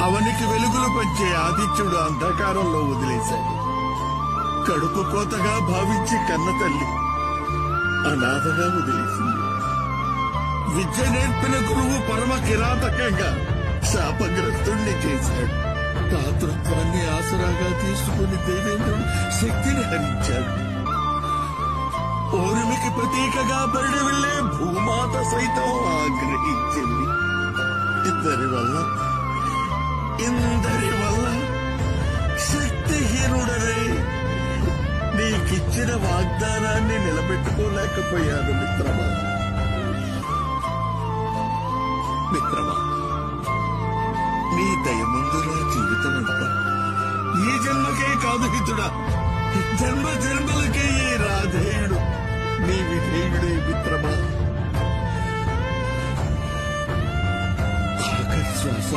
అవనికి వెలుగులు పంచే ఆదిత్యుడు అంధకారంలో వదిలేశాడు. కడుపు కోతగా భావించి కన్న తల్లి అనాథగా వదిలేసింది. విద్య నేర్పిన గురువు పరమ కిరాతకంగా శాపగ్రస్తుణ్ణి చేశాడు. దాతృత్వాన్ని ఆసరాగా తీసుకుని దేవేంద్రుడు శక్తిని హరించాడు. ఓరిమికి ప్రతీకగా బయట వెళ్లే భూమాత సైతం ఆగ్రహించింది. ఇందరి వల్ల శక్తిహీనుడనే నీకిచ్చిన వాగ్దానాన్ని నిలబెట్టుకోలేకపోయాను మిత్రమా. నీ దయ ముందురా జీవితమంతా. ఈ జన్మకే కాదు హితుడా, జన్మ జన్మలకే ఈ రాధేయుడు నీ విధేయుడే మిత్రమా. ఆఖరి శ్వాస